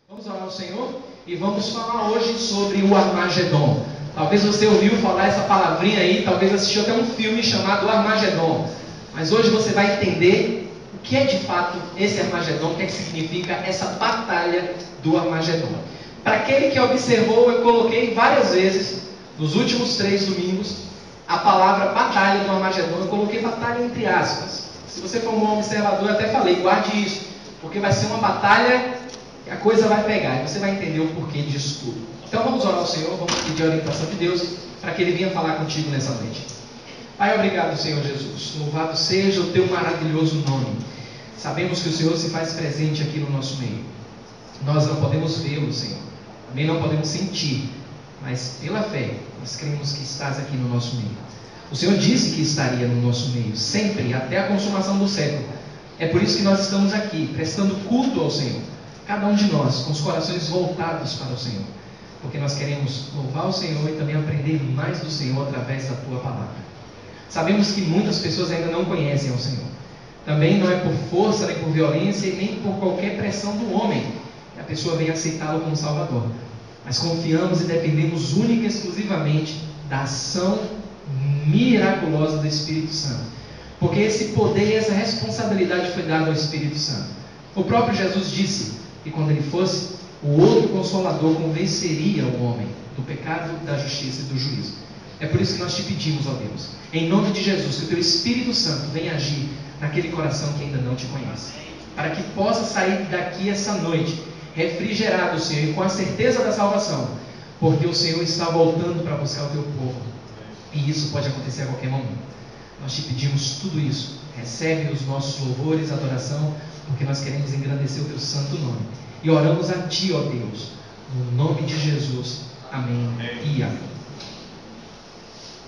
Vamos orar ao Senhor e vamos falar hoje sobre o Armagedon. Talvez você ouviu falar essa palavrinha aí, talvez assistiu até um filme chamado Armagedon. Mas hoje você vai entender o que é de fato esse Armagedon, o que é que significa essa batalha do Armagedon. Para aquele que observou, eu coloquei várias vezes, nos últimos 3 domingos, a palavra batalha do Armagedon. Eu coloquei batalha entre aspas. Se você for um bom observador, eu até falei, guarde isso, porque vai ser uma batalha e a coisa vai pegar, e você vai entender o porquê disso tudo. Então vamos orar ao Senhor, vamos pedir a orientação de Deus, para que Ele venha falar contigo nessa noite. Pai, obrigado, Senhor Jesus. Louvado seja o Teu maravilhoso nome. Sabemos que o Senhor se faz presente aqui no nosso meio. Nós não podemos vê-lo, Senhor. Também não podemos sentir, mas pela fé, nós cremos que estás aqui no nosso meio. O Senhor disse que estaria no nosso meio, sempre, até a consumação do século. É por isso que nós estamos aqui, prestando culto ao Senhor. Cada um de nós, com os corações voltados para o Senhor. Porque nós queremos louvar o Senhor e também aprender mais do Senhor através da Tua palavra. Sabemos que muitas pessoas ainda não conhecem ao Senhor. Também não é por força, nem por violência, e nem por qualquer pressão do homem que a pessoa venha aceitá-lo como Salvador. Mas confiamos e dependemos única e exclusivamente da ação miraculosa do Espírito Santo. Porque esse poder e essa responsabilidade foi dado ao Espírito Santo. O próprio Jesus disse que quando Ele fosse, o outro Consolador convenceria o homem do pecado, da justiça e do juízo. É por isso que nós te pedimos, ó Deus, em nome de Jesus, que o Teu Espírito Santo venha agir naquele coração que ainda não te conhece, para que possa sair daqui essa noite refrigerado, Senhor, e com a certeza da salvação, porque o Senhor está voltando para buscar o Teu povo, e isso pode acontecer a qualquer momento. Nós te pedimos tudo isso. Recebe os nossos louvores, adoração, porque nós queremos engrandecer o Teu santo nome. E oramos a Ti, ó Deus, no nome de Jesus. Amém e amém.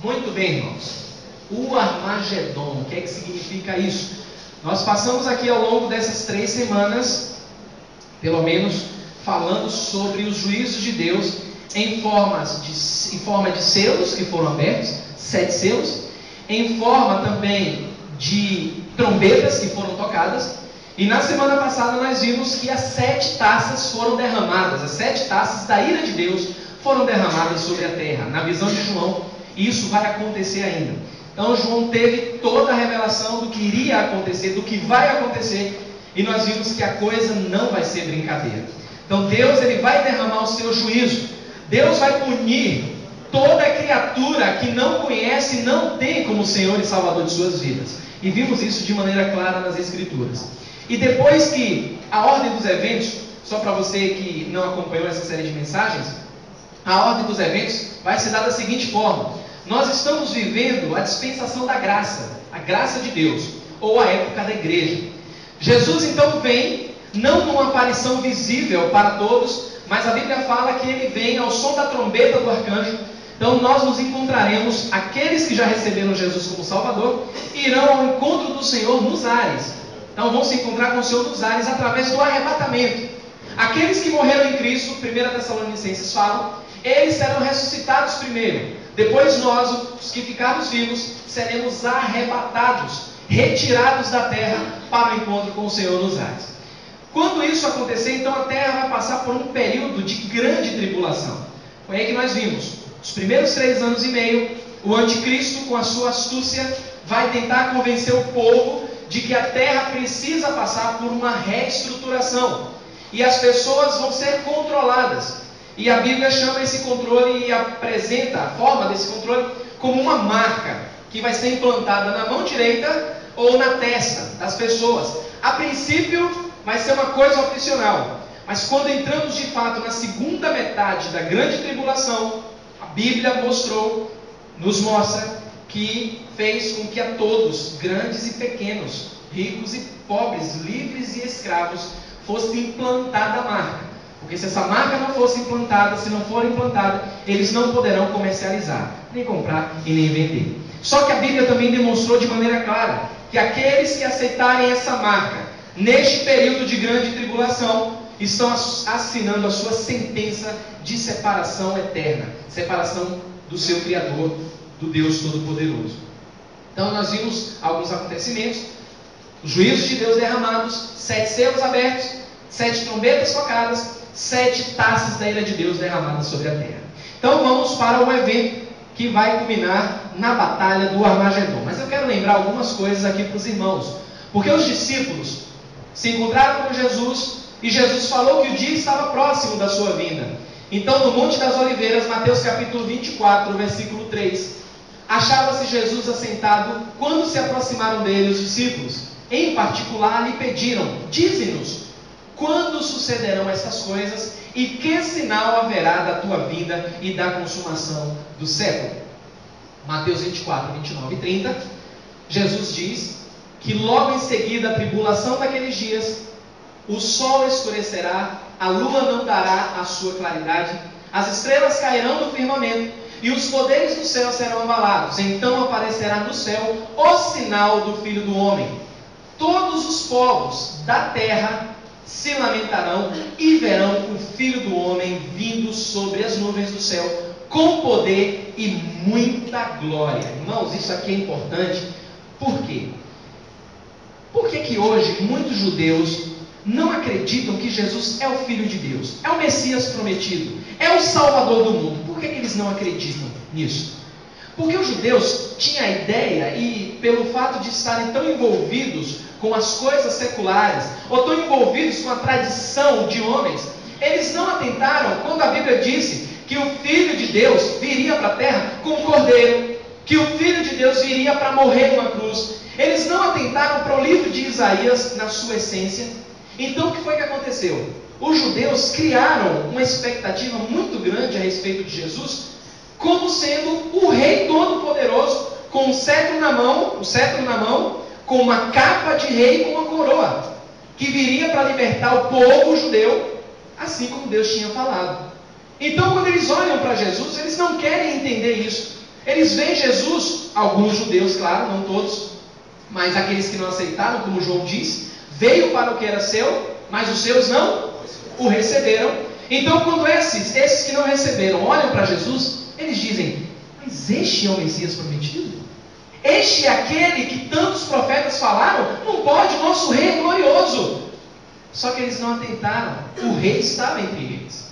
Muito bem, irmãos. O Armagedon, o que é que significa isso? Nós passamos aqui ao longo dessas 3 semanas, pelo menos, falando sobre os juízos de Deus em forma de selos que foram abertos, 7 selos, em forma também de trombetas que foram tocadas. E na semana passada nós vimos que as 7 taças foram derramadas, as 7 taças da ira de Deus foram derramadas sobre a terra. Na visão de João, isso vai acontecer ainda. Então João teve toda a revelação do que iria acontecer, do que vai acontecer, e nós vimos que a coisa não vai ser brincadeira. Então Deus, Ele vai derramar o seu juízo. Deus vai punir toda criatura que não conhece e não tem como Senhor e Salvador de suas vidas. E vimos isso de maneira clara nas Escrituras. E depois que a ordem dos eventos, só para você que não acompanhou essa série de mensagens, a ordem dos eventos vai se dar da seguinte forma: nós estamos vivendo a dispensação da graça, a graça de Deus, ou a época da igreja. Jesus então vem, não numa aparição visível para todos, mas a Bíblia fala que Ele vem ao som da trombeta do arcanjo. Então nós nos encontraremos, aqueles que já receberam Jesus como Salvador, irão ao encontro do Senhor nos ares. Então vão se encontrar com o Senhor nos ares através do arrebatamento. Aqueles que morreram em Cristo, 1 Tessalonicenses falam, eles serão ressuscitados primeiro. Depois nós, os que ficarmos vivos, seremos arrebatados, retirados da terra para o encontro com o Senhor nos ares. Quando isso acontecer, então a terra vai passar por um período de grande tribulação. Foi aí que nós vimos. Os primeiros 3 anos e meio, o anticristo, com a sua astúcia, vai tentar convencer o povo de que a terra precisa passar por uma reestruturação. E as pessoas vão ser controladas. E a Bíblia chama esse controle e apresenta a forma desse controle como uma marca que vai ser implantada na mão direita ou na testa das pessoas. A princípio vai ser uma coisa opcional. Mas quando entramos de fato na segunda metade da grande tribulação, a Bíblia nos mostra que fez com que a todos, grandes e pequenos, ricos e pobres, livres e escravos, fosse implantada a marca. Porque se essa marca não fosse implantada, se não for implantada, eles não poderão comercializar, nem comprar e nem vender. Só que a Bíblia também demonstrou de maneira clara que aqueles que aceitarem essa marca, neste período de grande tribulação, estão assinando a sua sentença de separação eterna, separação do seu Criador, do Deus Todo-Poderoso. Então nós vimos alguns acontecimentos, os juízos de Deus derramados, 7 selos abertos, 7 trombetas tocadas, 7 taças da ira de Deus derramadas sobre a terra. Então vamos para o evento que vai culminar na batalha do Armagedon. Mas eu quero lembrar algumas coisas aqui para os irmãos, porque os discípulos se encontraram com Jesus e Jesus falou que o dia estava próximo da sua vinda. Então no Monte das Oliveiras, Mateus capítulo 24, versículo 3, achava-se Jesus assentado quando se aproximaram dele os discípulos. Em particular lhe pediram: dize-nos, quando sucederão estas coisas e que sinal haverá da tua vinda e da consumação do século? Mateus 24, 29 e 30, Jesus diz que logo em seguida a tribulação daqueles dias, o sol escurecerá, a lua não dará a sua claridade, as estrelas cairão do firmamento e os poderes do céu serão abalados. Então aparecerá no céu o sinal do Filho do Homem. Todos os povos da terra se lamentarão e verão o Filho do Homem vindo sobre as nuvens do céu com poder e muita glória. Irmãos, isso aqui é importante. Por quê? Por que hoje muitos judeus não acreditam que Jesus é o Filho de Deus, é o Messias prometido, é o Salvador do mundo? Por que eles não acreditam nisso? Porque os judeus tinham a ideia, e pelo fato de estarem tão envolvidos com as coisas seculares, ou tão envolvidos com a tradição de homens, eles não atentaram quando a Bíblia disse que o Filho de Deus viria para a terra como cordeiro, que o Filho de Deus viria para morrer numa cruz. Eles não atentaram para o livro de Isaías na sua essência. Então o que foi que aconteceu? Os judeus criaram uma expectativa muito grande a respeito de Jesus, como sendo o Rei Todo-Poderoso, com o cetro na mão, com uma capa de rei e com uma coroa, que viria para libertar o povo judeu, assim como Deus tinha falado. Então, quando eles olham para Jesus, eles não querem entender isso. Eles veem Jesus, alguns judeus, claro, não todos, mas aqueles que não aceitaram, como João diz, veio para o que era seu, mas os seus não o receberam. Então, quando esses que não receberam olham para Jesus, eles dizem: mas este é o Messias prometido? Este é aquele que tantos profetas falaram? Não pode, o nosso rei é glorioso. Só que eles não atentaram, o rei estava entre eles.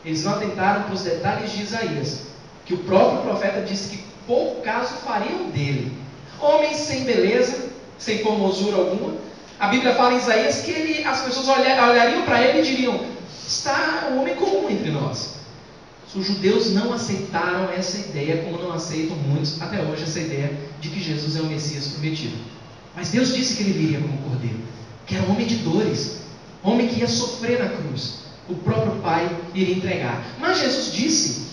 Eles não atentaram para os detalhes de Isaías, que o próprio profeta disse que pouco caso fariam dele. Homens sem beleza, sem formosura alguma. A Bíblia fala em Isaías que as pessoas olhariam para ele e diriam: está um homem comum entre nós. Os judeus não aceitaram essa ideia, como não aceitam muitos até hoje essa ideia de que Jesus é o Messias prometido. Mas Deus disse que ele viria como cordeiro, que era um homem de dores, homem que ia sofrer na cruz. O próprio Pai iria entregar. Mas Jesus disse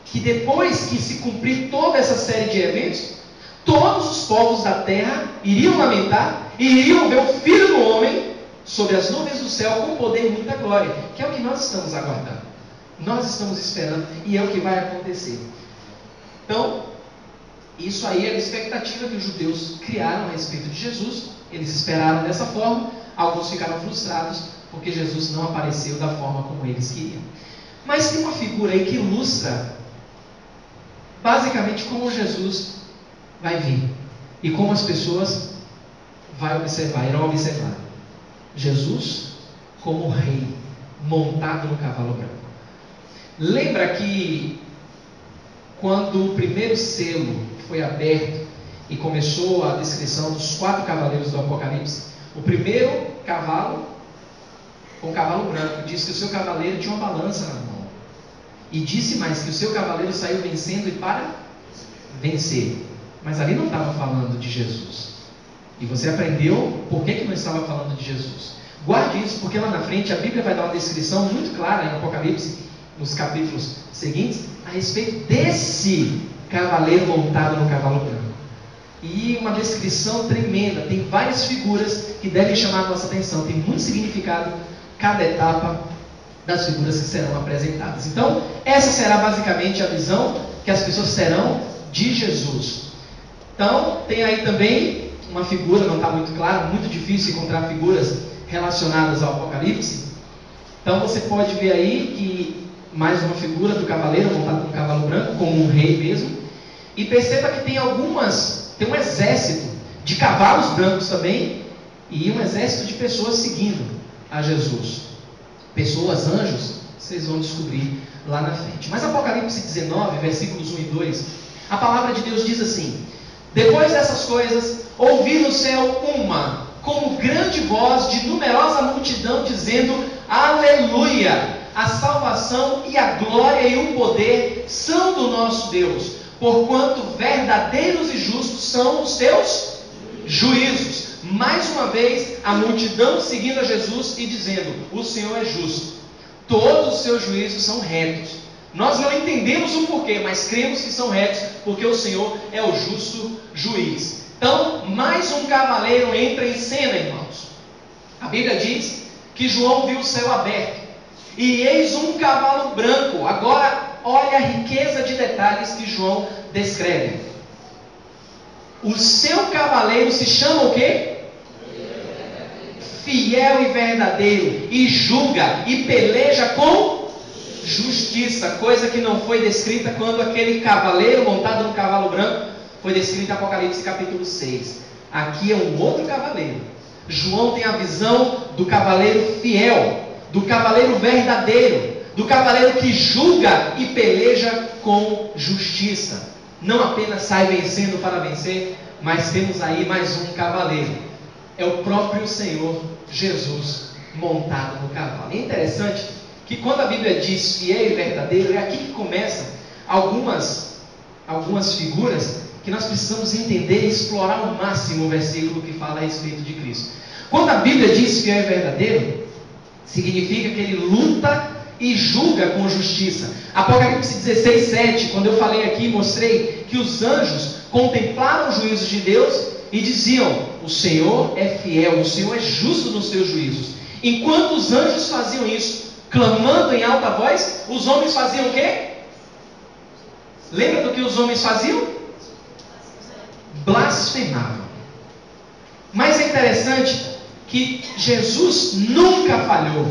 que depois que se cumprir toda essa série de eventos, todos os povos da terra iriam lamentar e iriam ver o Filho do Homem sobre as nuvens do céu com poder e muita glória, que é o que nós estamos aguardando. Nós estamos esperando e é o que vai acontecer. Então, isso aí era a expectativa que os judeus criaram a respeito de Jesus. Eles esperaram dessa forma. Alguns ficaram frustrados porque Jesus não apareceu da forma como eles queriam. Mas tem uma figura aí que ilustra basicamente como Jesus vai vir e como as pessoas irão observar Jesus como rei montado no cavalo branco. Lembra que quando o primeiro selo foi aberto e começou a descrição dos 4 cavaleiros do Apocalipse, o primeiro cavalo, com cavalo branco, disse que o seu cavaleiro tinha uma balança na mão. E disse mais que o seu cavaleiro saiu vencendo e para vencer. Mas ali não estava falando de Jesus. E você aprendeu por que não estava falando de Jesus. Guarde isso, porque lá na frente a Bíblia vai dar uma descrição muito clara em Apocalipse, nos capítulos seguintes, a respeito desse cavaleiro montado no cavalo branco. E uma descrição tremenda, tem várias figuras que devem chamar a nossa atenção, tem muito significado cada etapa das figuras que serão apresentadas. Então, essa será basicamente a visão que as pessoas terão de Jesus. Então, tem aí também uma figura, não está muito claro, muito difícil encontrar figuras relacionadas ao Apocalipse. Então, você pode ver aí que mais uma figura do cavaleiro montado num cavalo branco, como um rei mesmo. E perceba que tem um exército de cavalos brancos também, e um exército de pessoas seguindo a Jesus. pessoas, anjos, vocês vão descobrir lá na frente. Mas Apocalipse 19, versículos 1 e 2, a palavra de Deus diz assim: depois dessas coisas, ouvi no céu como grande voz de numerosa multidão, dizendo: Aleluia! A salvação e a glória e o poder são do nosso Deus, porquanto verdadeiros e justos são os seus juízos. Mais uma vez, a multidão seguindo a Jesus e dizendo: o Senhor é justo, todos os seus juízos são retos. Nós não entendemos o porquê, mas cremos que são retos, porque o Senhor é o justo juiz. Então, mais um cavaleiro entra em cena, irmãos. A Bíblia diz que João viu o céu aberto, e eis um cavalo branco. Agora, olha a riqueza de detalhes que João descreve. O seu cavaleiro se chama o quê? Fiel e verdadeiro, e julga e peleja com justiça, coisa que não foi descrita quando aquele cavaleiro montado no cavalo branco foi descrito em Apocalipse capítulo 6. Aqui é um outro cavaleiro. João tem a visão do cavaleiro fiel, do cavaleiro verdadeiro, do cavaleiro que julga e peleja com justiça. Não apenas sai vencendo para vencer, mas temos aí mais um cavaleiro. É o próprio Senhor Jesus montado no cavalo. É interessante que quando a Bíblia diz fiel e verdadeiro, é aqui que começam algumas figuras que nós precisamos entender e explorar ao máximo o versículo que fala a respeito de Cristo. Quando a Bíblia diz fiel e verdadeiro, significa que ele luta e julga com justiça. Apocalipse 16, 7, quando eu falei aqui, mostrei que os anjos contemplaram os juízos de Deus e diziam: o Senhor é fiel, o Senhor é justo nos seus juízos. Enquanto os anjos faziam isso, clamando em alta voz, os homens faziam o quê? Lembra do que os homens faziam? Blasfemavam. Mas é interessante que Jesus nunca falhou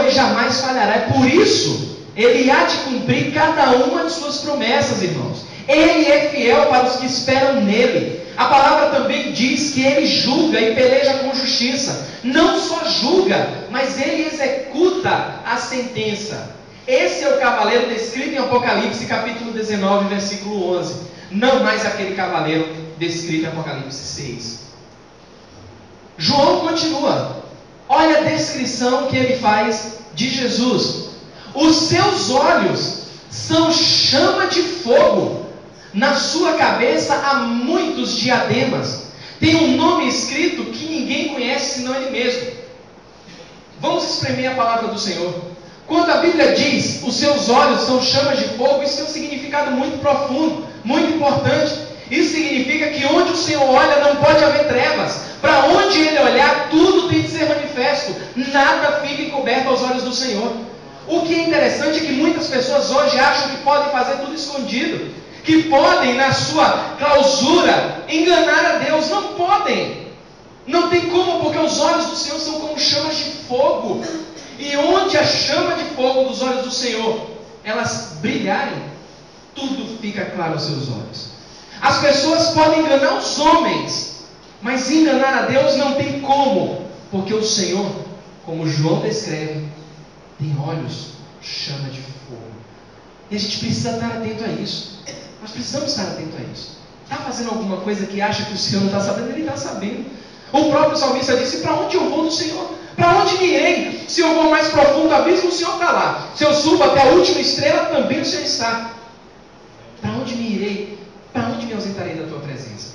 e jamais falhará. É por isso, ele há de cumprir cada uma de suas promessas, irmãos. Ele é fiel para os que esperam nele. A palavra também diz que ele julga e peleja com justiça. Não só julga, mas ele executa a sentença. Esse é o cavaleiro descrito em Apocalipse capítulo 19, versículo 11. Não mais aquele cavaleiro descrito em Apocalipse 6. João continua. Olha a descrição que ele faz de Jesus. Os seus olhos são chama de fogo. Na sua cabeça há muitos diademas. Tem um nome escrito que ninguém conhece senão ele mesmo. Vamos espremer a palavra do Senhor. Quando a Bíblia diz os seus olhos são chamas de fogo, isso tem um significado muito profundo, muito importante. Isso significa que onde o Senhor olha não pode haver trevas. Para onde Ele olhar, tudo tem de ser manifesto. Nada fica encoberto aos olhos do Senhor. O que é interessante é que muitas pessoas hoje acham que podem fazer tudo escondido, que podem, na sua clausura, enganar a Deus. Não podem. Não tem como, porque os olhos do Senhor são como chamas de fogo. E onde a chama de fogo dos olhos do Senhor, elas brilharem, tudo fica claro aos seus olhos. As pessoas podem enganar os homens, mas enganar a Deus não tem como, porque o Senhor, como João descreve, tem olhos, chama de fogo. E a gente precisa estar atento a isso. Nós precisamos estar atento a isso. Está fazendo alguma coisa que acha que o Senhor não está sabendo? Ele está sabendo. O próprio salmista disse: para onde eu vou do Senhor? Para onde me irei? Se eu vou mais profundo do abismo, o Senhor está lá. Se eu subo até a última estrela, também o Senhor está. Para onde me irei? Para onde me ausentarei da tua presença?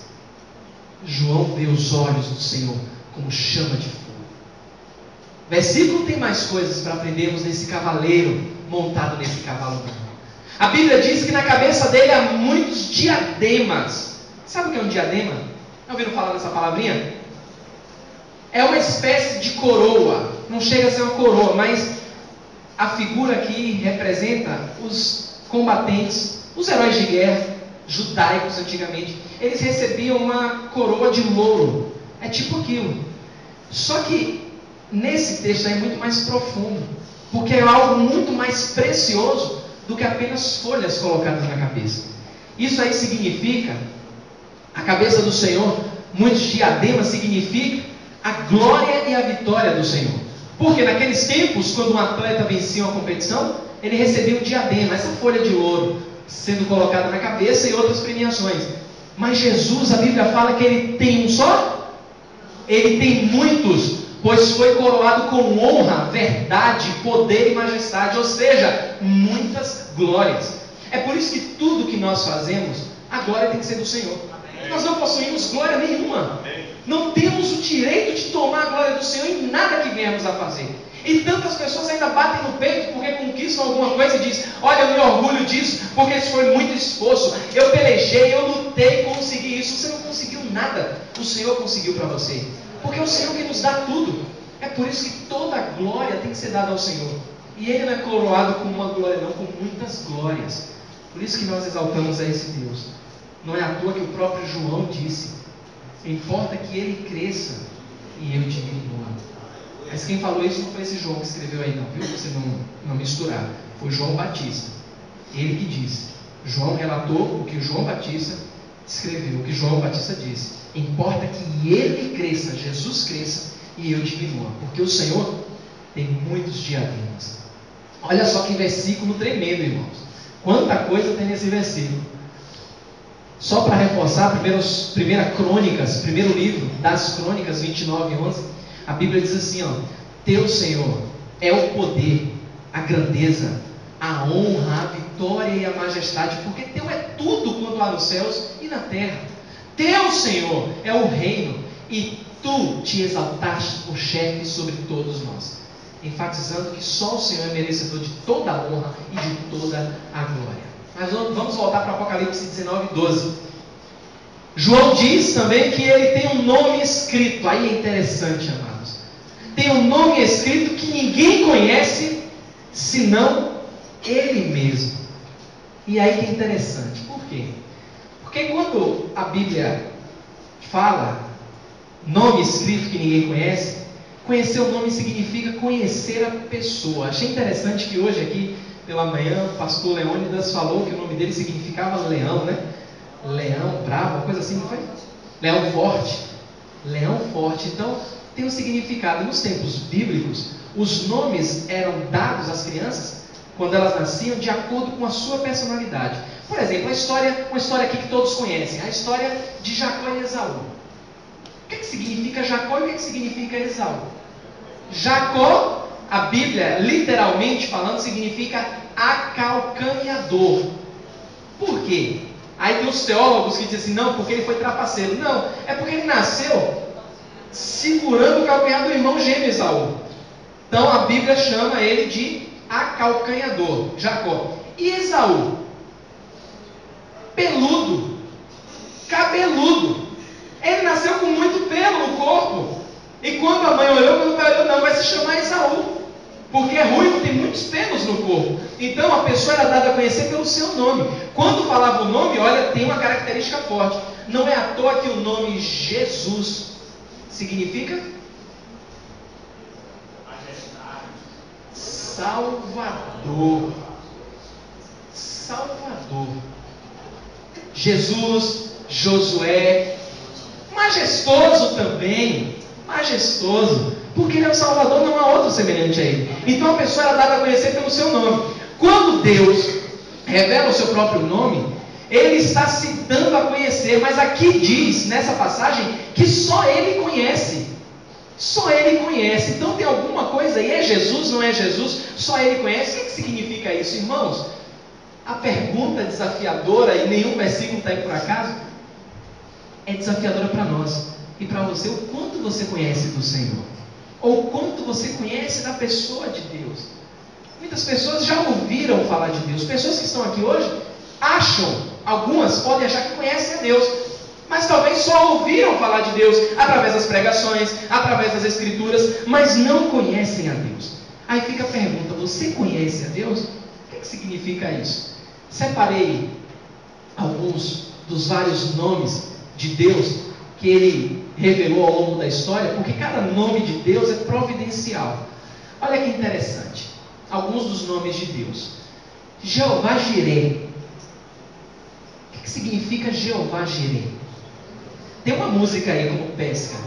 João vê os olhos do Senhor como chama de fogo. Versículo tem mais coisas para aprendermos nesse cavaleiro montado nesse cavalo branco. A Bíblia diz que na cabeça dele há muitos diademas. Sabe o que é um diadema? Já ouviram falar dessa palavrinha? É uma espécie de coroa. Não chega a ser uma coroa, mas a figura aqui representa os combatentes, os heróis de guerra judaicos antigamente. Eles recebiam uma coroa de louro. É tipo aquilo. Só que nesse texto é muito mais profundo, porque é algo muito mais precioso do que apenas folhas colocadas na cabeça. Isso aí significa, a cabeça do Senhor, muitos diademas, significa a glória e a vitória do Senhor. Porque naqueles tempos, quando um atleta vencia uma competição, ele recebia um diadema, essa folha de ouro, sendo colocada na cabeça e outras premiações. Mas Jesus, a Bíblia fala que ele tem um só? Ele tem muitos, pois foi coroado com honra, verdade, poder e majestade, ou seja, muitas glórias. É por isso que tudo que nós fazemos, a glória tem que ser do Senhor. Amém. Nós não possuímos glória nenhuma. Amém. Não temos o direito de tomar a glória do Senhor em nada que viemos a fazer. E tantas pessoas ainda batem no peito porque conquistam alguma coisa e dizem: olha, eu me orgulho disso, porque isso foi muito esforço. Eu pelejei, eu lutei, consegui isso. Você não conseguiu nada. O Senhor conseguiu para você. Porque é o Senhor que nos dá tudo. É por isso que toda a glória tem que ser dada ao Senhor. E Ele não é coroado com uma glória, não, com muitas glórias. Por isso que nós exaltamos a esse Deus. Não é à toa que o próprio João disse: importa que Ele cresça e eu diminua. Mas quem falou isso não foi esse João que escreveu aí não, viu? Você não misturar. Foi João Batista. Ele que disse. João relatou o que João Batista escreveu, o que João Batista disse. Importa que Ele cresça, Jesus cresça e eu diminua. Porque o Senhor tem muitos diademas. Olha só que versículo tremendo, irmãos. Quanta coisa tem nesse versículo. Só para reforçar, primeira Crônicas, primeiro livro das Crônicas, 29:11, a Bíblia diz assim, ó: teu Senhor é o poder, a grandeza, a honra, a vitória e a majestade, porque teu é tudo quanto há nos céus e na terra. Teu Senhor é o reino, e tu te exaltaste por chefe sobre todos nós, enfatizando que só o Senhor é merecedor de toda a honra e de toda a glória. Mas vamos voltar para Apocalipse 19:12. João diz também que ele tem um nome escrito. Aí é interessante, amados. Tem um nome escrito que ninguém conhece, senão ele mesmo. E aí que é interessante. Por quê? Porque quando a Bíblia fala nome escrito que ninguém conhece, conhecer o nome significa conhecer a pessoa. Achei interessante que hoje aqui pela manhã o pastor Leônidas falou que o nome dele significava leão, né? Leão bravo, uma coisa assim, não foi? Leão forte. Leão forte. Então tem um significado. Nos tempos bíblicos, os nomes eram dados às crianças quando elas nasciam de acordo com a sua personalidade. Por exemplo, uma história aqui que todos conhecem, a história de Jacó e Esaú. O que significa Jacó e o que significa Esaú? Jacó, a Bíblia, literalmente falando, significa acalcanhador. Por quê? Aí tem os teólogos que dizem assim, não, porque ele foi trapaceiro. Não, é porque ele nasceu segurando o calcanhar do irmão gêmeo Esaú. Então a Bíblia chama ele de acalcanhador, Jacó. E Esaú? Peludo, cabeludo. Ele nasceu com muito pelo no corpo. E quando a mãe olhou, não, vai se chamar Esaú, porque é ruivo, tem muitos pelos no corpo. Então a pessoa era dada a conhecer pelo seu nome. Quando falava o nome, olha, tem uma característica forte. Não é à toa que o nome Jesus significa Salvador. Salvador. Jesus, Josué, majestoso também, majestoso, porque ele é o Salvador, não há outro semelhante a ele. Então a pessoa era dada a conhecer pelo seu nome. Quando Deus revela o seu próprio nome, ele está se dando a conhecer, mas aqui diz, nessa passagem, que só ele conhece. Só ele conhece. Então tem alguma coisa aí, é Jesus, não é Jesus? Só ele conhece. O que significa isso, irmãos? A pergunta desafiadora, e nenhum versículo está aí por acaso, é desafiadora para nós e para você. O quanto você conhece do Senhor, ou o quanto você conhece da pessoa de Deus. Muitas pessoas já ouviram falar de Deus. Pessoas que estão aqui hoje acham, algumas podem achar que conhecem a Deus, mas talvez só ouviram falar de Deus através das pregações, através das escrituras, mas não conhecem a Deus. Aí fica a pergunta: você conhece a Deus? O que significa isso? Separei alguns dos vários nomes de Deus que ele revelou ao longo da história, porque cada nome de Deus é providencial. Olha que interessante, alguns dos nomes de Deus. Jeová Jireh. O que significa Jeová Jireh? Tem uma música aí como pesca.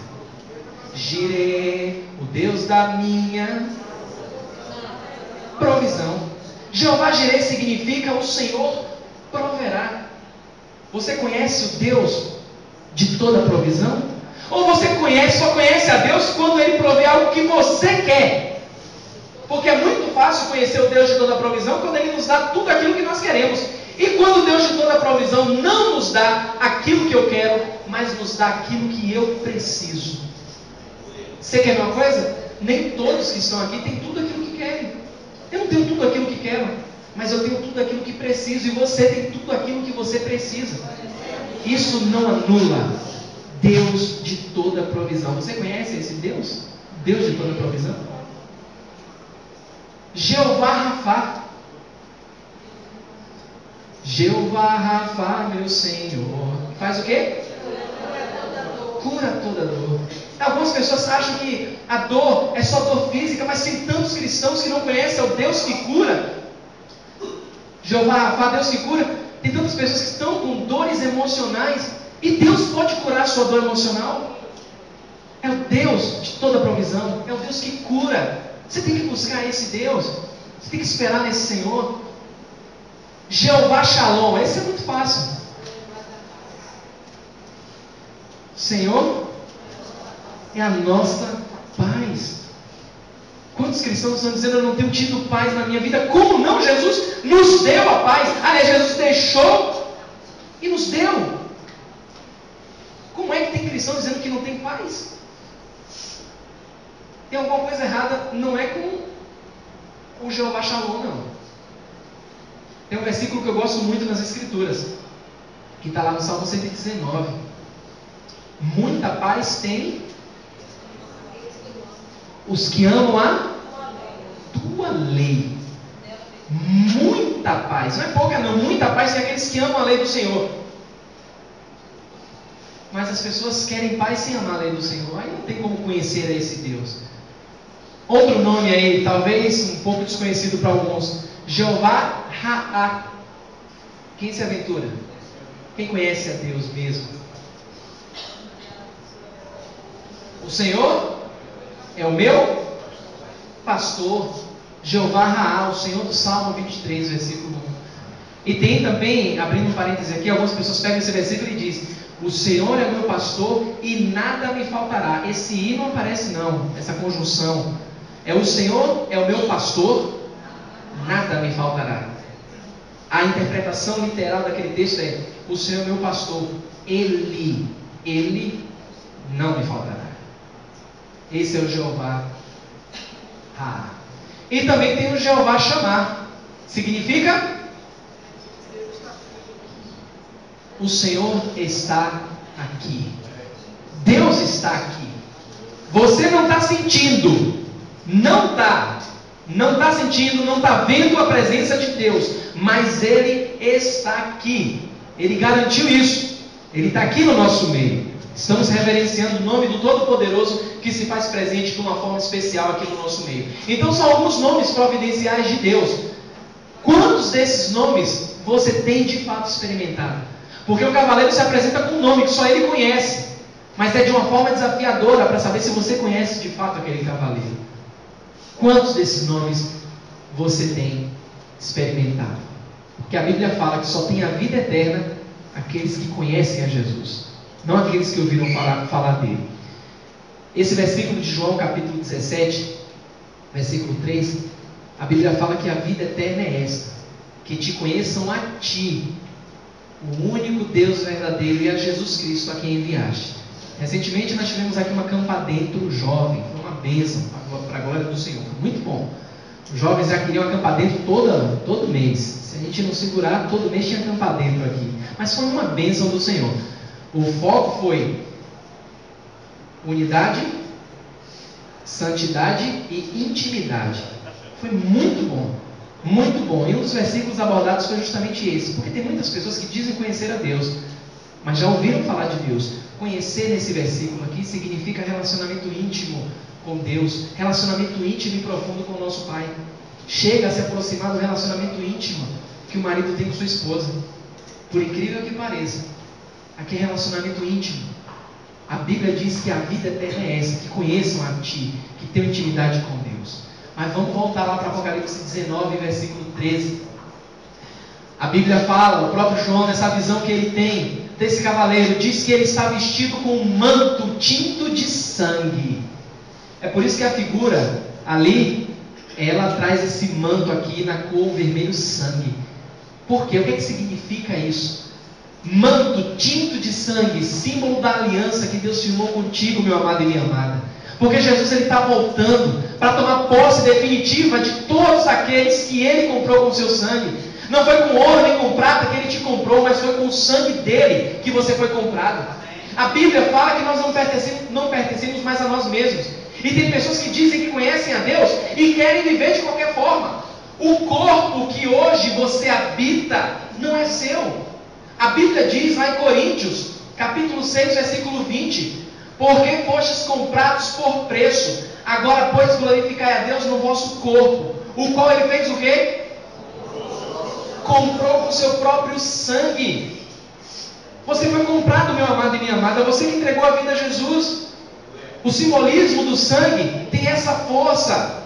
Jireh, o Deus da minha provisão. Jeová Jireh significa o Senhor proverá. Você conhece o Deus de toda provisão? Ou você só conhece a Deus quando Ele provê algo que você quer? Porque é muito fácil conhecer o Deus de toda provisão quando Ele nos dá tudo aquilo que nós queremos. E quando o Deus de toda provisão não nos dá aquilo que eu quero, mas nos dá aquilo que eu preciso. Você quer uma coisa? Nem todos que estão aqui têm tudo aquilo que querem. Eu não tenho tudo aquilo que quero, mas eu tenho tudo aquilo que preciso. E você tem tudo aquilo que você precisa. Isso não anula Deus de toda provisão. Você conhece esse Deus? Deus de toda provisão? Jeová Rafá. Jeová Rafá, meu Senhor. Faz o quê? Cura toda dor. Algumas pessoas acham que a dor é só dor física, mas tem tantos cristãos que não conhecem o Deus que cura. Jeová Rafá, Deus que cura. Tem tantas pessoas que estão com dores emocionais e Deus pode curar a sua dor emocional. É o Deus de toda provisão. É o Deus que cura. Você tem que buscar esse Deus. Você tem que esperar nesse Senhor. Jeová Shalom. Esse é muito fácil. Senhor é a nossa paz. Quantos cristãos estão dizendo: eu não tenho tido paz na minha vida? Como não? Jesus nos deu a paz. Aliás, Jesus deixou e nos deu. Como é que tem cristãos dizendo que não tem paz? Tem alguma coisa errada. Não é com o Jeová Shalom, não. Tem um versículo que eu gosto muito nas Escrituras, que está lá no Salmo 119. Muita paz tem os que amam a tua lei. Muita paz. Não é pouca não. Muita paz tem aqueles que amam a lei do Senhor. Mas as pessoas querem paz sem amar a lei do Senhor. Aí não tem como conhecer a esse Deus. Outro nome aí, talvez um pouco desconhecido para alguns. Jeová Raá. Quem se aventura? Quem conhece a Deus mesmo? O Senhor é o meu pastor. Jeová Raá, o Senhor do Salmo 23, versículo 1. E tem também, abrindo um parêntese aqui, algumas pessoas pegam esse versículo e dizem: o Senhor é o meu pastor e nada me faltará. Esse I não aparece não, essa conjunção. É o Senhor é o meu pastor, nada me faltará. A interpretação literal daquele texto é: o Senhor é o meu pastor, Ele não me faltará. Esse é o Jeová Raá. E também tem o Jeová Chamar. Significa: o Senhor está aqui. Deus está aqui. Você não está sentindo. Não está sentindo, não está vendo a presença de Deus. Mas Ele está aqui. Ele garantiu isso. Ele está aqui no nosso meio. Estamos reverenciando o nome do Todo-Poderoso, que se faz presente de uma forma especial aqui no nosso meio. Então são alguns nomes providenciais de Deus. Quantos desses nomes você tem de fato experimentado? Porque o cavaleiro se apresenta com um nome que só ele conhece, mas é de uma forma desafiadora para saber se você conhece de fato aquele cavaleiro. Quantos desses nomes você tem experimentado? Porque a Bíblia fala que só tem a vida eterna aqueles que conhecem a Jesus, não aqueles que ouviram falar dele. Esse versículo de João capítulo 17, versículo 3, a Bíblia fala que a vida eterna é esta: que te conheçam a ti, o único Deus verdadeiro, e a Jesus Cristo a quem enviaste. Recentemente nós tivemos aqui uma campa dentro jovem, foi uma bênção para a glória do Senhor, foi muito bom. Os jovens já queriam acampar dentro todo mês. Se a gente não segurar, todo mês tinha acampar dentro aqui. Mas foi uma bênção do Senhor. O foco foi unidade, santidade e intimidade. Foi muito bom. Muito bom. E um dos versículos abordados foi justamente esse. Porque tem muitas pessoas que dizem conhecer a Deus, mas já ouviram falar de Deus. Conhecer nesse versículo aqui significa relacionamento íntimo com Deus, relacionamento íntimo e profundo com o nosso Pai. Chega a se aproximar do relacionamento íntimo que o marido tem com sua esposa. Por incrível que pareça, aqui é relacionamento íntimo. A Bíblia diz que a vida eterna é essa, que conheçam a Ti, que tenham intimidade com Deus. Mas vamos voltar lá para Apocalipse 19, versículo 13. A Bíblia fala, o próprio João, nessa visão que ele tem desse cavaleiro, diz que ele está vestido com um manto tinto de sangue. É por isso que a figura ali, ela traz esse manto aqui na cor vermelho sangue. Por quê? O que significa isso? Manto tinto de sangue, símbolo da aliança que Deus firmou contigo, meu amado e minha amada. Porque Jesus está voltando para tomar posse definitiva de todos aqueles que Ele comprou com seu sangue. Não foi com ouro nem com prata que Ele te comprou, mas foi com o sangue dEle que você foi comprado. A Bíblia fala que nós não pertencemos mais a nós mesmos. E tem pessoas que dizem que conhecem a Deus e querem viver de qualquer forma. O corpo que hoje você habita não é seu. A Bíblia diz lá em Coríntios, capítulo 6, versículo 20: porque fostes comprados por preço, agora pois glorificai a Deus no vosso corpo, o qual Ele fez o quê? Comprou com seu próprio sangue. Você foi comprado, meu amado e minha amada, você que entregou a vida a Jesus. O simbolismo do sangue tem essa força.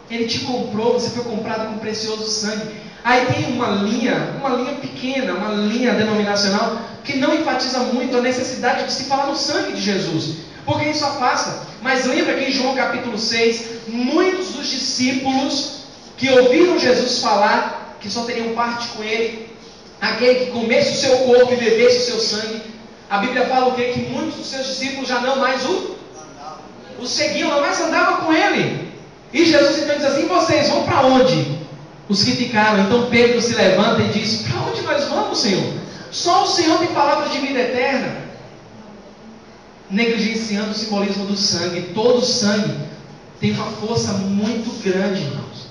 Ele te comprou, você foi comprado com precioso sangue. Aí tem uma linha pequena, uma linha denominacional, que não enfatiza muito a necessidade de se falar no sangue de Jesus, porque isso afasta. Mas lembra que em João capítulo 6, muitos dos discípulos que ouviram Jesus falar, que só teriam parte com Ele, aquele que comesse o seu corpo e bebesse o seu sangue, a Bíblia fala o quê? Que muitos dos seus discípulos já não mais o seguiam, não mais andavam com Ele. E Jesus então diz assim: vocês vão para onde? Os que ficaram. Então Pedro se levanta e diz: para onde nós vamos, Senhor? Só o Senhor tem palavras de vida eterna. Negligenciando o simbolismo do sangue. Todo sangue tem uma força muito grande, irmãos,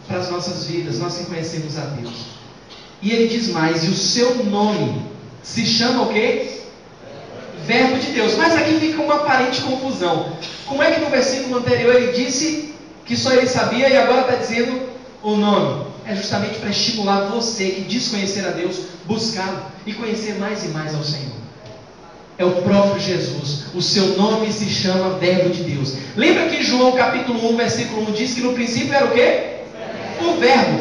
para as nossas vidas, nós que conhecemos a Deus. E ele diz mais: e o seu nome se chama o quê? Verbo de Deus. Mas aqui fica uma aparente confusão. Como é que no versículo anterior ele disse que só ele sabia e agora está dizendo o nome? É justamente para estimular você que diz conhecer a Deus, buscá-lo e conhecer mais e mais ao Senhor. É o próprio Jesus. O seu nome se chama Verbo de Deus. Lembra que João capítulo 1, versículo 1 diz que no princípio era o quê? O Verbo.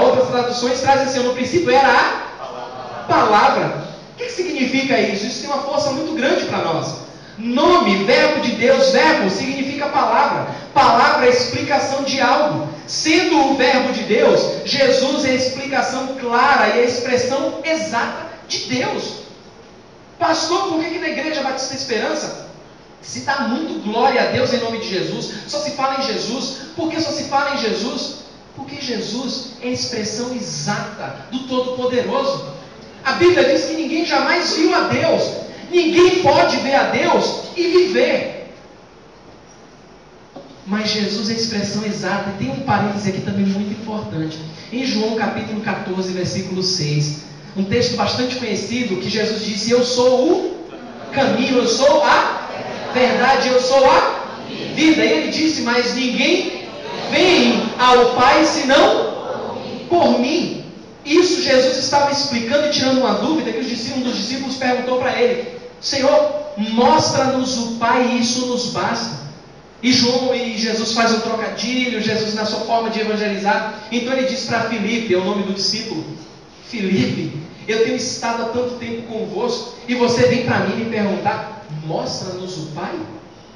Outras traduções trazem assim: no princípio era a palavra. O que significa isso? Isso tem uma força muito grande para nós. Nome, Verbo de Deus, verbo significa palavra. Palavra é explicação de algo. Sendo o Verbo de Deus, Jesus é a explicação clara e a expressão exata de Deus. Pastor, por que na Igreja Batista Esperança se dá muito glória a Deus em nome de Jesus? Só se fala em Jesus. Por que só se fala em Jesus? Porque Jesus é a expressão exata do Todo-Poderoso. A Bíblia diz que ninguém jamais viu a Deus. Ninguém pode ver a Deus e viver. Mas Jesus é a expressão exata. E tem um parêntese aqui também muito importante. Em João capítulo 14, versículo 6. Um texto bastante conhecido, que Jesus disse: eu sou o caminho, eu sou a verdade, eu sou a vida. E ele disse: mas ninguém vem ao Pai senão por mim. Isso Jesus estava explicando e tirando uma dúvida que um dos discípulos perguntou para ele: Senhor, mostra-nos o Pai e isso nos basta. E Jesus faz um trocadilho, Jesus na sua forma de evangelizar. Então ele diz para Filipe, é o nome do discípulo: Filipe, eu tenho estado há tanto tempo convosco e você vem para mim me perguntar: mostra-nos o Pai?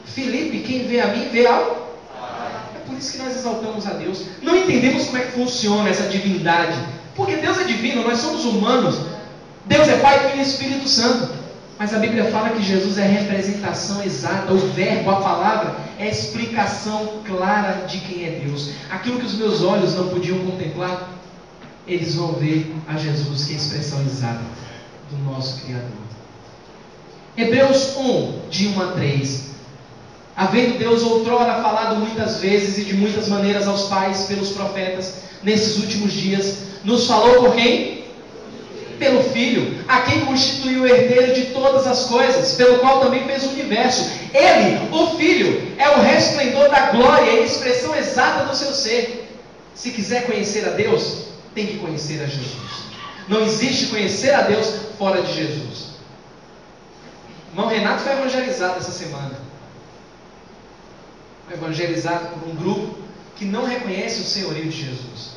Filipe, quem vê a mim vê ao Pai. É por isso que nós exaltamos a Deus. Não entendemos como é que funciona essa divindade, porque Deus é divino, nós somos humanos. Deus é Pai, Filho e Espírito Santo. Mas a Bíblia fala que Jesus é a representação exata, o verbo, a palavra, é a explicação clara de quem é Deus. Aquilo que os meus olhos não podiam contemplar, eles vão ver a Jesus, que é a expressão exata do nosso Criador. Hebreus 1, de 1 a 3. Havendo Deus outrora falado muitas vezes e de muitas maneiras aos pais pelos profetas, nesses últimos dias, nos falou por quem? Pelo Filho, a quem constituiu o herdeiro de todas as coisas, pelo qual também fez o universo. Ele, o Filho, é o resplendor da glória e a expressão exata do seu ser. Se quiser conhecer a Deus, tem que conhecer a Jesus. Não existe conhecer a Deus fora de Jesus. Irmão Renato foi evangelizado essa semana. Foi evangelizado por um grupo que não reconhece o senhorio de Jesus.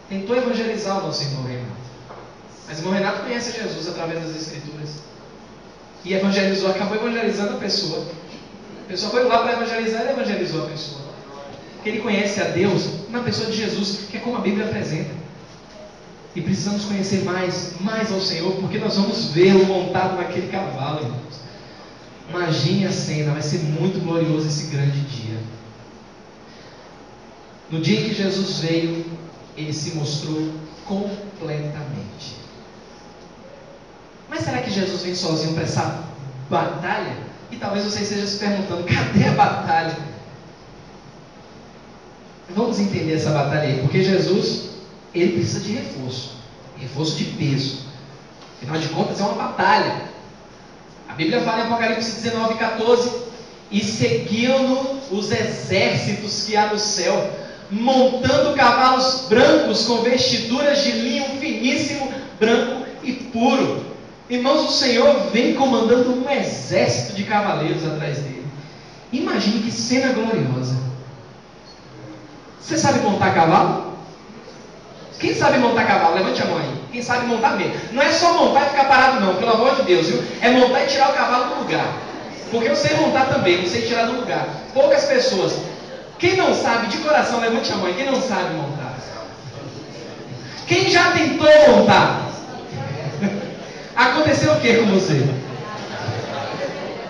Tentou evangelizar o nosso irmão Renato. Mas o irmão Renato conhece Jesus através das Escrituras. E evangelizou, acabou evangelizando a pessoa. A pessoa foi lá para evangelizar e ele evangelizou a pessoa. Porque ele conhece a Deus na pessoa de Jesus, que é como a Bíblia apresenta. E precisamos conhecer mais ao Senhor, porque nós vamos vê-lo montado naquele cavalo, irmãos. Imagine a cena, vai ser muito glorioso esse grande dia. No dia em que Jesus veio, ele se mostrou completamente. Mas será que Jesus vem sozinho para essa batalha? E talvez você esteja se perguntando, cadê a batalha? Vamos entender essa batalha aí, porque Jesus, ele precisa de reforço de peso. Afinal de contas, é uma batalha. A Bíblia fala em Apocalipse 19:14, e seguiam-no os exércitos que há no céu, montando cavalos brancos com vestiduras de linho finíssimo, branco e puro. Irmãos, o Senhor vem comandando um exército de cavaleiros atrás dele. Imagine que cena gloriosa. Você sabe montar cavalo? Quem sabe montar cavalo? Levante a mão aí. Quem sabe montar mesmo. Não é só montar e ficar parado não, pelo amor de Deus, viu? É montar e tirar o cavalo do lugar. Porque eu sei montar também, não sei tirar do lugar. Poucas pessoas. Quem não sabe, de coração, levante a mão aí. Quem não sabe montar? Quem já tentou montar? Aconteceu o que com você?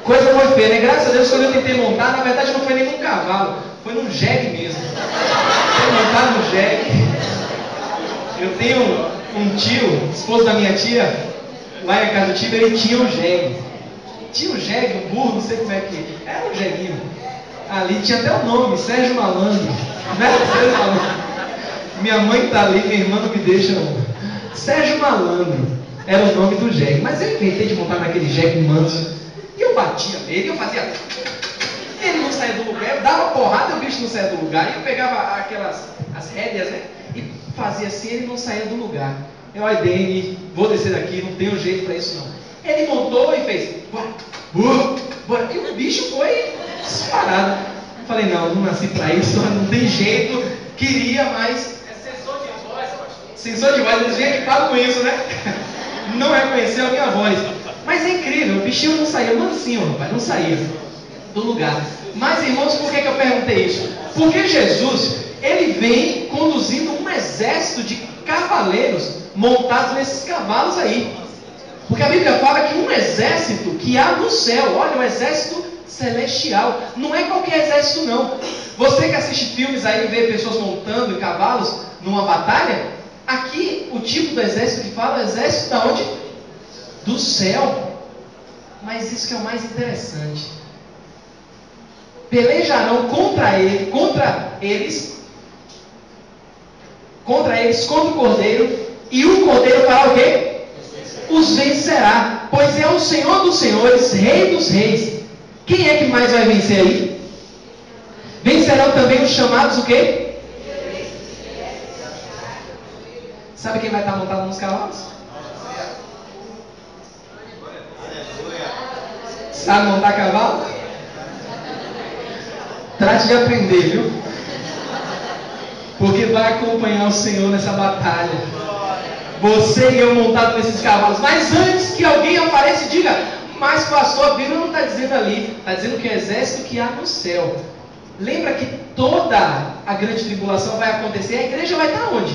Coisa foi feia, né? Graças a Deus, quando eu tentei montar, na verdade não foi nem num cavalo, foi num jegue mesmo. Foi montar no jegue. Eu tenho um tio, esposo da minha tia, lá em casa do tio, ele tinha um jegue. Tinha um jegue, um burro, não sei como é que era um jeguinho. Ali tinha até o nome, Sérgio Malandro. Né? Sérgio Malandro. Minha mãe está ali, minha irmã não me deixa não. Sérgio Malandro era o nome do jegue. Mas eu inventei de montar naquele jegue manso. E eu batia nele, eu fazia. Ele não saía do lugar, eu dava porrada e o bicho não saía do lugar. E eu pegava as rédeas, né? E fazia assim, ele não saía do lugar. Eu, ai, Dene, vou descer daqui, não tenho jeito para isso não. Ele montou e fez. E o bicho foi disparado. Eu falei, não nasci para isso, não tem jeito. Queria, mas. É sensor de voz, pastor. Sensor de voz, eles vêm equipados com isso, né? Não reconheceu a minha voz. Mas é incrível, o bichinho não saía, mansinho, rapaz, não saía do lugar. Mas, irmãos, por que eu perguntei isso? Porque Jesus, ele vem conduzindo um exército de cavaleiros montados nesses cavalos aí. Porque a Bíblia fala que um exército que há no céu, olha, um exército celestial, não é qualquer exército não. Você que assiste filmes aí e vê pessoas montando em cavalos numa batalha, aqui o tipo do exército que fala é o exército da onde? Do céu. Mas isso que é o mais interessante. Pelejarão contra eles, contra o Cordeiro, e o Cordeiro fará o quê? Os vencerá, pois é o Senhor dos senhores, Rei dos reis. Quem é que mais vai vencer aí? Vencerão também os chamados o quê? Sabe quem vai estar montado nos cavalos? Sabe montar cavalo? Trate de aprender, viu? Porque vai acompanhar o Senhor nessa batalha. Você e eu montado nesses cavalos. Mas antes que alguém apareça e diga, mas pastor, a Bíblia não está dizendo ali. Está dizendo que é o exército que há no céu. Lembra que toda a grande tribulação vai acontecer. A igreja vai estar onde?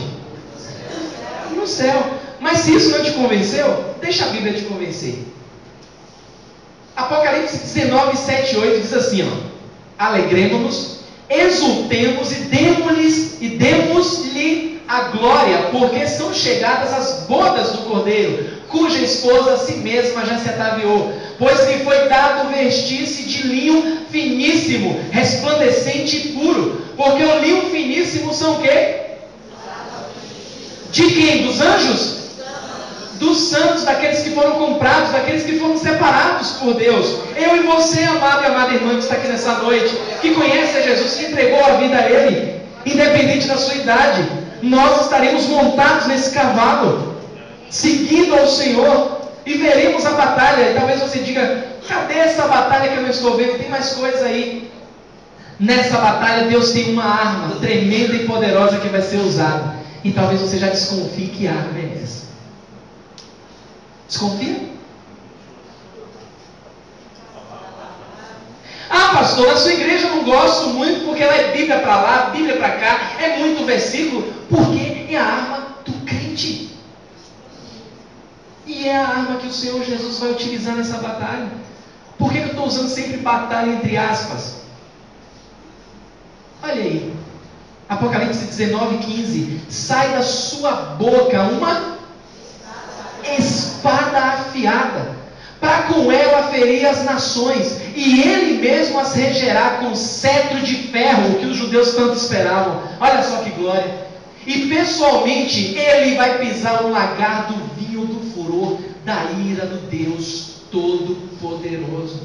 No céu. Mas se isso não te convenceu, deixa a Bíblia te convencer. Apocalipse 19, 7 e 8 diz assim, ó. Alegremos-nos, exultemos e demos-lhe a glória, porque são chegadas as bodas do Cordeiro, cuja esposa a si mesma já se ataviou, pois lhe foi dado vestir-se de linho finíssimo, resplandecente e puro, porque o linho finíssimo são o quê? De quem? Dos anjos? Dos santos, daqueles que foram comprados, daqueles que foram separados por Deus. Eu e você, amado e amada irmã que está aqui nessa noite, que conhece a Jesus, que entregou a vida a Ele, independente da sua idade, nós estaremos montados nesse cavalo, seguindo ao Senhor, e veremos a batalha. E talvez você diga, Cadê essa batalha que eu não estou vendo? Tem mais coisa aí. Nessa batalha, Deus tem uma arma tremenda e poderosa que vai ser usada. E talvez você já desconfie que arma é essa. Desconfia? Ah, pastor, na sua igreja eu não gosto muito porque ela é Bíblia para lá, Bíblia para cá, é muito versículo, porque é a arma do crente. E é a arma que o Senhor Jesus vai utilizar nessa batalha. Por que eu estou usando sempre batalha entre aspas? Olha aí, Apocalipse 19:15. Sai da sua boca uma espada afiada, para com ela ferir as nações, e ele mesmo as regerá com cetro de ferro, o que os judeus tanto esperavam. Olha só que glória! E pessoalmente ele vai pisar o lagar do vinho do furor da ira do Deus Todo-Poderoso.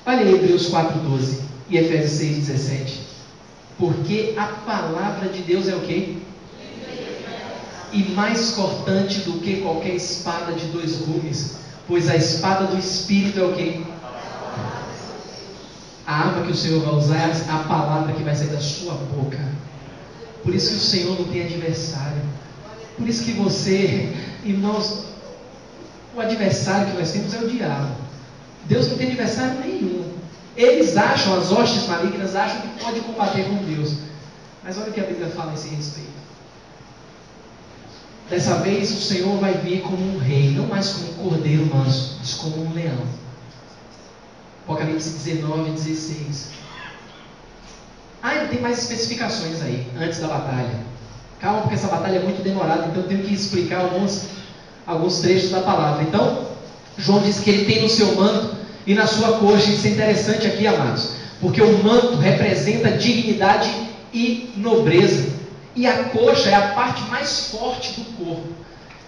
Olha aí Hebreus 4:12 e Efésios 6:17. Porque a palavra de Deus é o quê? E mais cortante do que qualquer espada de 2 gumes, pois a espada do Espírito é o quê? A arma que o Senhor vai usar é a palavra que vai sair da sua boca. Por isso que o Senhor não tem adversário. Por isso que você, irmãos, o adversário que nós temos é o diabo. Deus não tem adversário nenhum. Eles acham, as hostes malignas acham que pode combater com Deus. Mas olha o que a Bíblia fala a esse respeito. Dessa vez o Senhor vai vir como um rei, não mais como um cordeiro manso, mas como um leão. Apocalipse 19:16. Ainda tem mais especificações aí, antes da batalha. Calma, porque essa batalha é muito demorada, então eu tenho que explicar alguns trechos da palavra. Então, João diz que ele tem no seu manto e na sua coxa. Isso é interessante aqui, amados, porque o manto representa dignidade e nobreza. E a coxa é a parte mais forte do corpo.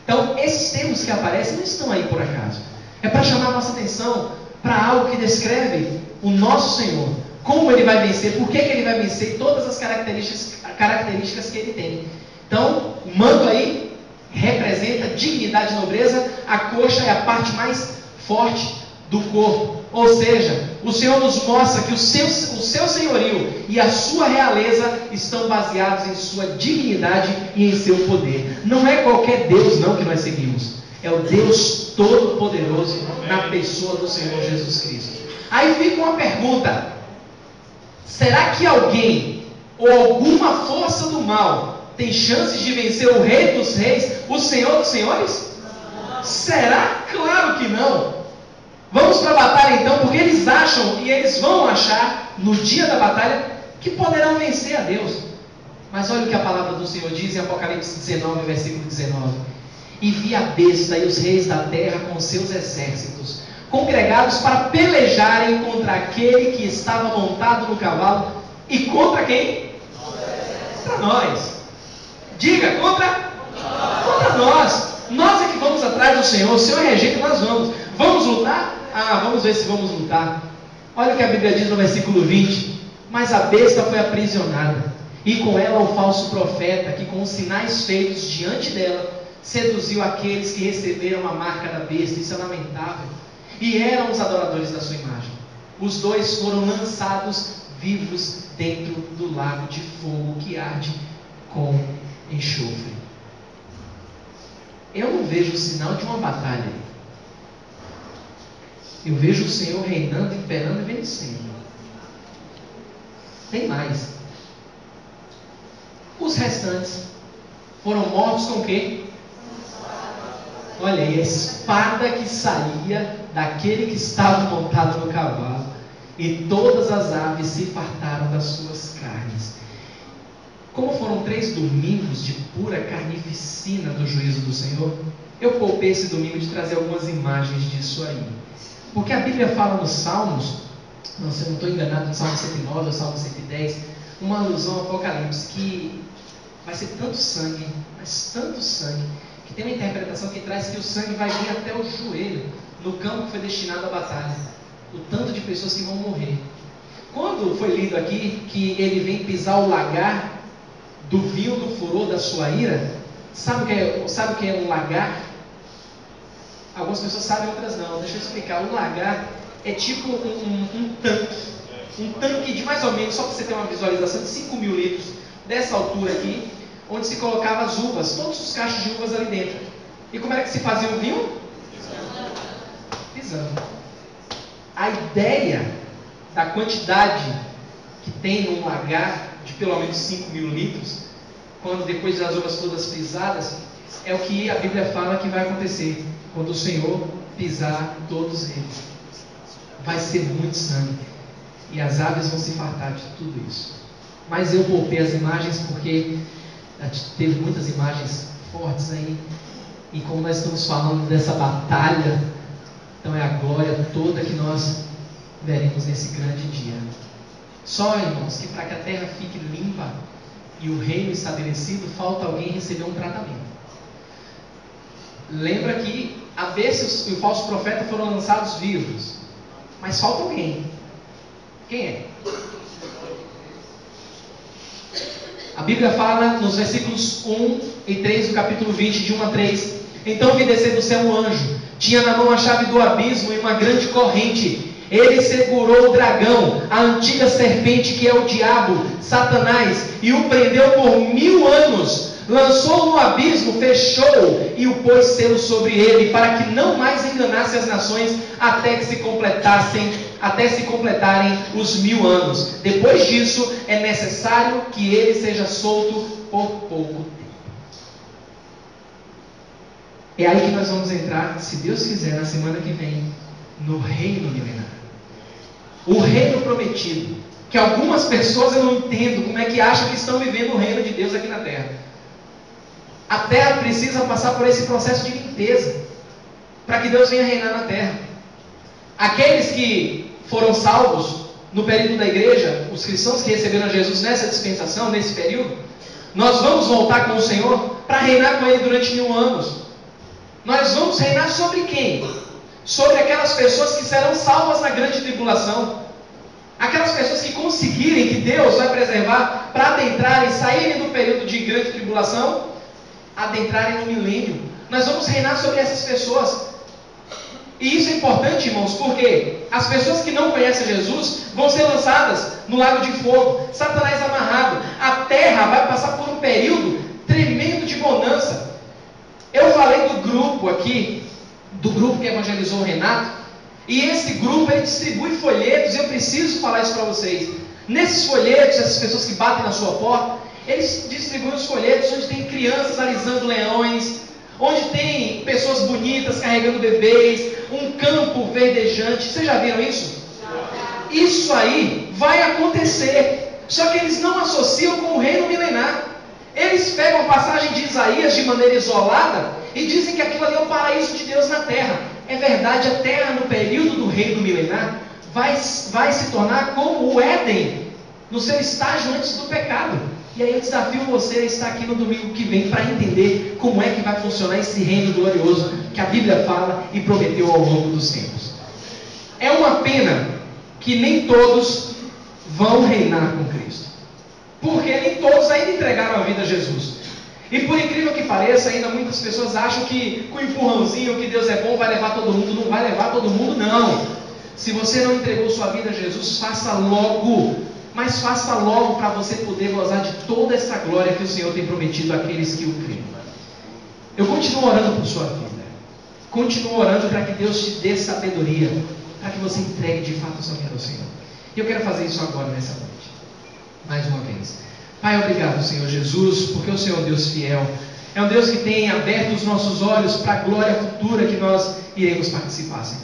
Então, esses termos que aparecem não estão aí por acaso. É para chamar a nossa atenção para algo que descreve o nosso Senhor. Como ele vai vencer, por que ele vai vencer e todas as características que ele tem. Então, o manto aí representa dignidade e nobreza. A coxa é a parte mais forte do corpo. Ou seja, o Senhor nos mostra que o seu senhorio e a sua realeza estão baseados em sua dignidade e em seu poder. Não é qualquer Deus não que nós seguimos. É o Deus Todo-Poderoso na pessoa do Senhor Jesus Cristo. Aí fica uma pergunta: será que alguém ou alguma força do mal tem chances de vencer o Rei dos Reis, o Senhor dos Senhores? Será? Claro que não. Vamos para a batalha então, porque eles acham e eles vão achar no dia da batalha que poderão vencer a Deus. Mas olha o que a palavra do Senhor diz em Apocalipse 19, versículo 19. E vi a besta e os reis da terra com seus exércitos, congregados para pelejarem contra aquele que estava montado no cavalo. E contra quem? Contra nós. Diga, contra nós. Nós é que vamos atrás do Senhor. O Senhor rejeita, nós vamos. Vamos lutar? Vamos ver se vamos lutar. Olha o que a Bíblia diz no versículo 20. Mas a besta foi aprisionada, e com ela o falso profeta, que com os sinais feitos diante dela, seduziu aqueles que receberam a marca da besta. Isso é lamentável. E eram os adoradores da sua imagem. Os dois foram lançados vivos dentro do lago de fogo que arde com enxofre. Eu não vejo o sinal de uma batalha. Eu vejo o Senhor reinando, imperando e vencendo. Tem mais. Os restantes foram mortos com o quê? Olha aí, a espada que saía daquele que estava montado no cavalo, e todas as aves se fartaram das suas carnes. Como foram 3 domingos de pura carnificina do juízo do Senhor, eu poupei esse domingo de trazer algumas imagens disso aí. Porque a Bíblia fala nos Salmos, se eu não estou enganado, no Salmo 109 ou Salmo 110, uma alusão ao Apocalipse, que vai ser tanto sangue, mas tanto sangue, que tem uma interpretação que traz que o sangue vai vir até o joelho, no campo que foi destinado à batalha. O tanto de pessoas que vão morrer. Quando foi lido aqui que ele vem pisar o lagar do vinho do furor da sua ira, sabe o que é um lagar? Algumas pessoas sabem, outras não. Deixa eu explicar. O lagar é tipo um tanque. Um tanque de mais ou menos, só para você ter uma visualização, de 5.000 litros, dessa altura aqui, onde se colocava as uvas, todos os cachos de uvas ali dentro. E como era que se fazia o vinho? Pisando. A ideia da quantidade que tem num lagar de pelo menos 5.000 litros, quando depois das uvas todas pisadas, é o que a Bíblia fala que vai acontecer quando o Senhor pisar todos eles. Vai ser muito sangue e as aves vão se fartar de tudo isso. Mas eu poupei as imagens porque teve muitas imagens fortes aí, e como nós estamos falando dessa batalha, então é a glória toda que nós veremos nesse grande dia. Só, irmãos, que para que a terra fique limpa e o reino estabelecido, falta alguém receber um tratamento. Lembra que a besta e o falso profeta foram lançados vivos, mas falta alguém. Quem é? A Bíblia fala nos versículos 1 e 3 do capítulo 20, de 1 a 3. Então vi descer do céu um anjo, tinha na mão a chave do abismo e uma grande corrente. Ele segurou o dragão, a antiga serpente que é o diabo, Satanás, e o prendeu por 1000 anos. Lançou-o no abismo, fechou e o pôs selo sobre ele, para que não mais enganasse as nações até se completarem os 1000 anos. Depois disso, é necessário que ele seja solto por pouco tempo. É aí que nós vamos entrar, se Deus quiser, na semana que vem, no reino milenar. O reino prometido, que algumas pessoas eu não entendo como é que acham que estão vivendo o reino de Deus aqui na terra. A terra precisa passar por esse processo de limpeza, para que Deus venha reinar na terra. Aqueles que foram salvos no período da igreja, os cristãos que receberam Jesus nessa dispensação, nesse período, nós vamos voltar com o Senhor para reinar com Ele durante 1000 anos. Nós vamos reinar sobre quem? Sobre aquelas pessoas que serão salvas na grande tribulação. Aquelas pessoas que conseguirem, que Deus vai preservar para adentrarem, saírem do período de grande tribulação, adentrarem no milênio. Nós vamos reinar sobre essas pessoas. E isso é importante, irmãos, porque as pessoas que não conhecem Jesus vão ser lançadas no lago de fogo, Satanás amarrado. A terra vai passar por um período tremendo de bonança. Eu falei do grupo aqui, do grupo que evangelizou o Renato, e esse grupo ele distribui folhetos, e eu preciso falar isso para vocês. Nesses folhetos, essas pessoas que batem na sua porta, eles distribuem os folhetos onde tem crianças alisando leões, onde tem pessoas bonitas carregando bebês, um campo verdejante. Vocês já viram isso? Isso aí vai acontecer, só que eles não associam com o reino milenar. Eles pegam a passagem de Isaías de maneira isolada e dizem que aquilo ali é o paraíso de Deus na terra. É verdade, a terra no período do reino milenar vai se tornar como o Éden, no seu estágio antes do pecado. E aí eu desafio você a estar aqui no domingo que vem para entender como é que vai funcionar esse reino glorioso que a Bíblia fala e prometeu ao longo dos tempos. É uma pena que nem todos vão reinar com Cristo, porque nem todos ainda entregaram a vida a Jesus. E por incrível que pareça, ainda muitas pessoas acham que com empurrãozinho, que Deus é bom, vai levar todo mundo. Não vai levar todo mundo, não. Se você não entregou sua vida a Jesus, faça logo. Mas faça logo para você poder gozar de toda essa glória que o Senhor tem prometido àqueles que o creem. Eu continuo orando por sua vida. Continuo orando para que Deus te dê sabedoria, para que você entregue de fato a sua vida ao Senhor. E eu quero fazer isso agora, nessa noite. Mais uma vez. Pai, obrigado, Senhor Jesus, porque o Senhor é um Deus fiel. É um Deus que tem aberto os nossos olhos para a glória futura que nós iremos participar, Senhor.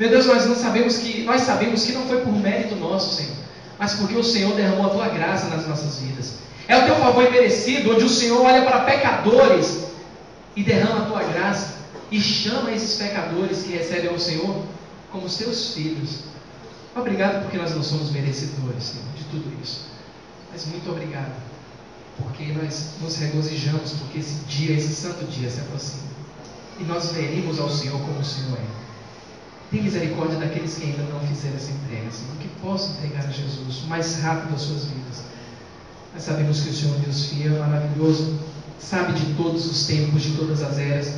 Meu Deus, nós sabemos que não foi por mérito nosso, Senhor, mas porque o Senhor derramou a Tua graça nas nossas vidas. É o Teu favor imerecido, onde o Senhor olha para pecadores e derrama a Tua graça e chama esses pecadores que recebem ao Senhor como os Teus filhos. Obrigado porque nós não somos merecedores, Senhor, de tudo isso. Mas muito obrigado, porque nós nos regozijamos, porque esse dia, esse santo dia se aproxima. E nós veremos ao Senhor como o Senhor é. Tem misericórdia daqueles que ainda não fizeram essa entrega, Senhor, que possam entregar a Jesus o mais rápido às suas vidas. Nós sabemos que o Senhor é um Deus fiel, maravilhoso, sabe de todos os tempos, de todas as eras.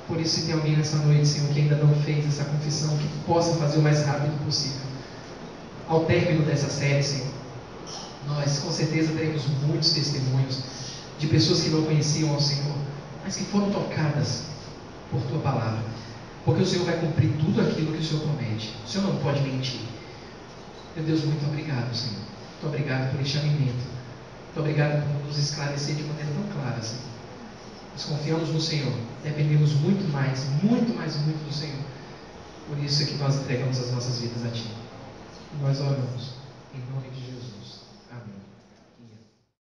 Por isso, se tem alguém nessa noite, Senhor, que ainda não fez essa confissão, que possa fazer o mais rápido possível. Ao término dessa série, Senhor, nós com certeza teremos muitos testemunhos de pessoas que não conheciam ao Senhor, mas que foram tocadas por Tua palavra. Porque o Senhor vai cumprir tudo aquilo que o Senhor promete. O Senhor não pode mentir. Meu Deus, muito obrigado, Senhor. Muito obrigado por este alimento. Muito obrigado por nos esclarecer de maneira tão clara, Senhor. Nós confiamos no Senhor. Dependemos muito mais do Senhor. Por isso é que nós entregamos as nossas vidas a Ti. E nós oramos em nome de Jesus.